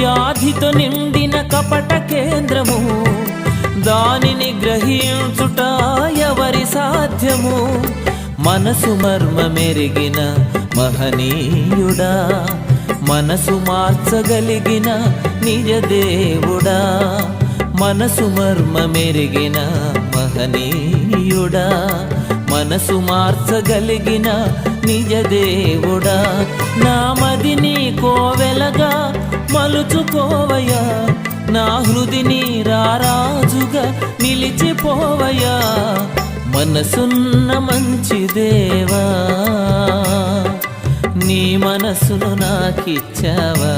వ్యాధితో నిండిన కపట కేంద్రము, దానిని గ్రహించుట ఎవరి సాధ్యము? మనసు మర్మమెరిగిన మహనీయుడా, మనసు మార్చగలిగిన నిజ దేవుడా, మనసు మర్మమెరిగిన మహనీయుడా, మనసు మార్చగలిగిన నిజ దేవుడా. నా మదిని కోవెలగా మలుచుకోవయ్యా, నా హృదిని రారాజుగా నిలిచిపోవయ్యా. మనసున్న మంచి దేవా, నీ మనసును నాకిచ్చావా?